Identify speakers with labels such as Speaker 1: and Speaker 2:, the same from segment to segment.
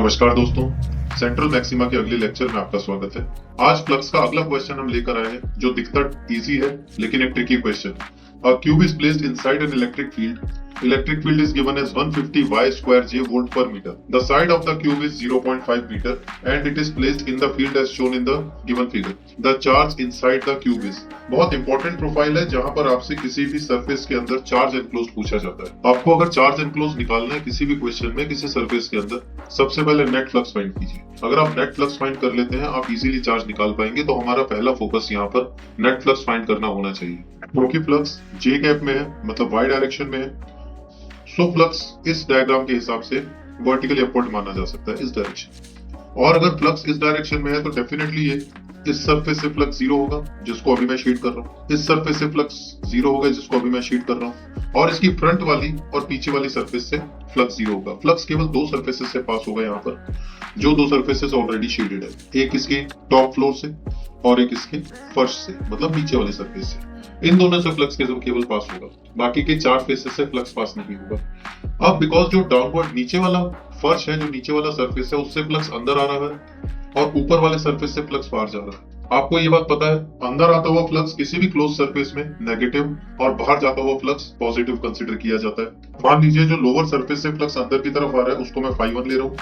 Speaker 1: नमस्कार दोस्तों, central maxima के अगले लेक्चर में आपका स्वागत है। आज फ्लक्स का अगला क्वेश्चन हम लेकर आए हैं जो दिखता इजी है लेकिन एक ट्रिकी क्वेश्चन है। A cube is placed inside an electric field. Electric field is given as 150 Y square J volt per meter. The side of the cube is 0.5 meter and it is placed in the field as shown in the given figure. The charge inside the cube is. बहुत important profile है जहां पर आपसे किसी भी surface के अंदर charge enclose पूछा जाता है। आपको अगर चार्ज एनक्लोज निकालना है किसी भी क्वेश्चन में किसी सरफेस के अंदर, सबसे पहले नेट फ्लक्स फाइंड कीजिए। अगर आप नेट फ्लक्स फाइंड कर लेते हैं आप इजीली चार्ज निकाल पाएंगे। तो हमारा पहला फोकस यहाँ पर नेट फ्लक्स फाइंड करना होना चाहिए। क्योंकि फ्लक्स जे गैप में है, मतलब वाई डायरेक्शन में है, सो फ्लक्स इस डायग्राम के हिसाब से वर्टिकली अपवर्ड माना जा सकता है, इस डायरेक्शन। और अगर फ्लक्स इस डायरेक्शन में है तो डेफिनेटली ये इस सरफेस से फ्लक्स जीरो होगा जिसको अभी मैं शेड कर रहा हूँ, इस सरफेस से फ्लक्स जीरो होगा जिसको अभी मैं शेड कर रहा हूँ, और इसकी फ्रंट वाली और पीछे वाली सरफेस से फ्लक्स जीरो होगा। फ्लक्स केवल दो सरफेसेस से पास होगा यहाँ पर, जो दो सरफेसेस ऑलरेडी शेडेड है, एक इसके टॉप फ्लोर से और एक इसके फर्श से, मतलब नीचे वाली सरफेस से। इन दोनों से फ्लक्स केवल पास होगा, बाकी के चार फेसेस से फ्लक्स पास नहीं होगा। अब बिकॉज जो डाउनवर्ड नीचे वाला फर्श है, जो नीचे वाला सरफेस है, उससे फ्लक्स अंदर आ रहा है और ऊपर वाले सरफेस से फ्लक्स बाहर जा रहा है। आपको ये बात पता है, अंदर आता हुआ फ्लक्स किसी भी क्लोज सरफेस में नेगेटिव और बाहर जाता हुआ फ्लक्स पॉजिटिव कंसीडर किया जाता है। मान लीजिए जो लोअर सरफेस से फ्लक्स अंदर की तरफ आ रहा है उसको मैं φ1 ले रहा हूँ,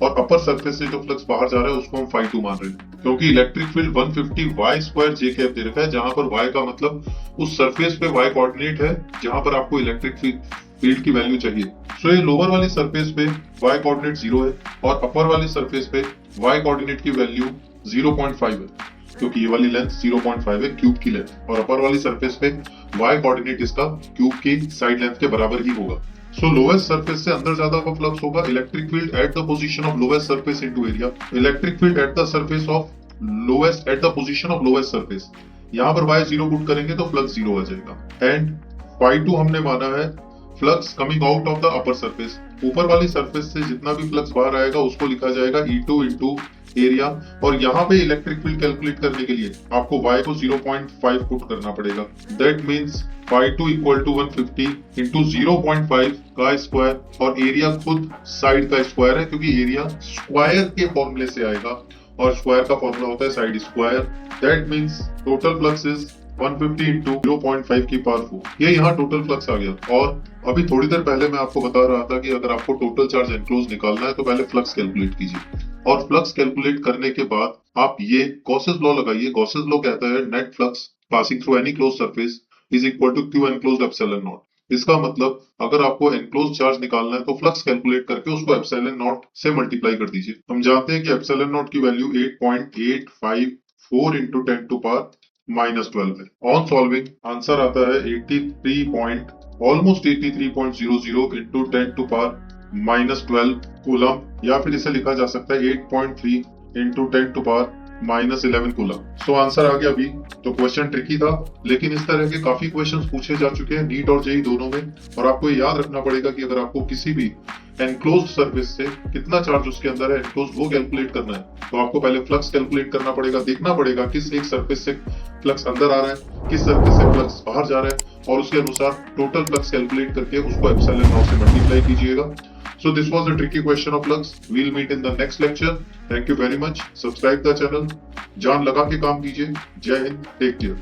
Speaker 1: और अपर सरफेस से जो फ्लक्स बाहर जा रहा है उसको हम φ2 मान रहे हैं। क्योंकि electric field 150 Y square J cap दे रखा है, जहां पर Y का मतलब उस सरफेस पे Y कोऑर्डिनेट है जहां पर आपको इलेक्ट्रिक फील्ड की वैल्यू चाहिए। सो ये लोअर वाली सरफेस पे Y कोऑर्डिनेट 0 है और अपर वाली सरफेस पे Y कोऑर्डिनेट की वैल्यू 0.5 है, क्योंकि ये वाली लेंथ 0.5 है क्यूब की लेंथ, और अपर वाली सरफेस पे Y कोऑर्डिनेट इसका क्यूब की साइड लेंथ के बराबर ही होगा। सो लोएस्ट सरफेस से अंदर ज्यादा का फ्लक्स होगा। Electric field at the position of lowest surface into area. Electric field at the surface of lowest at the position of lowest surface. यहाँ पर Y जीरो पुट करेंगे तो फ्लक्स जीरो आ जाएगा। एंड φ2 हमने माना है flux coming out of the upper surface. ऊपर वाली सरफेस से जितना भी फ्लक्स बाहर आएगा उसको लिखा जाएगा E2 इंटू एरिया। और यहाँ पे इलेक्ट्रिक फील्ड कैलकुलेट करने के लिए आपको Y को 0.5 पुट करना पड़ेगा। That means φ2 equal to 150 into 0.5 का स्क्वायर, और एरिया खुद साइड का स्क्वायर है क्योंकि एरिया स्क्वायर के फॉर्मूले से आएगा और स्क्वायर का फॉर्मूला होता है side square. That means total flux is 150 into 0.5 की पावर 4। ये यहाँ टोटल फ्लक्स आ गया। और अभी थोड़ी देर पहले मैं आपको बता रहा था कि अगर आपको टोटल चार्ज एनक्लोज निकालना है तो पहले फ्लक्स कैलकुलेट कीजिए, और फ्लक्स कैलकुलेट करने के बाद आप ये गॉसेस लॉ लगाइए। गॉसेस लॉ कहता है net flux passing through any close surface is equal to Q enclosed epsilon nought. इसका मतलब अगर आपको एनक्लोज चार्ज निकालना है तो फ्लक्स कैलकुलेट करके उसको एप्सिलॉन नॉट से मल्टीप्लाई कर दीजिए। हम जानते हैं कि एप्सिलॉन नॉट की वैल्यू 8.854 इंटू 10 टू पावर -12 है। ऑन सॉल्विंग आंसर आता है 83.00 इंटू 10 टू पावर -12 कूलम, या फिर इसे लिखा जा सकता है 8.3 into 10 to power -11 coulomb. So answer आ गया अभी। तो क्वेश्चन ट्रिकी था, लेकिन इस तरह के काफी क्वेश्चंस पूछे जा चुके हैं नीट और जेईई दोनों में। और आपको याद रखना पड़ेगा कि अगर आपको किसी भी एनक्लोज सरफेस से कितना चार्ज उसके अंदर है एनक्लोज वो कैलकुलेट करना है तो आपको पहले फ्लक्स कैलकुलेट करना पड़ेगा। देखना पड़ेगा किस एक सरफेस से फ्लक्स अंदर आ रहा है, किस सरफेस से फ्लक्स बाहर जा रहा है, और उसके अनुसार टोटल फ्लक्स कैलकुलेट करके उसको एप्सिलॉन नॉट से मल्टीप्लाई कीजिएगा। So this was the tricky question of flux. We'll meet in the next lecture. Thank you very much. Subscribe the channel. जान लगा के काम कीजिए। जय हिंद, टेक केयर।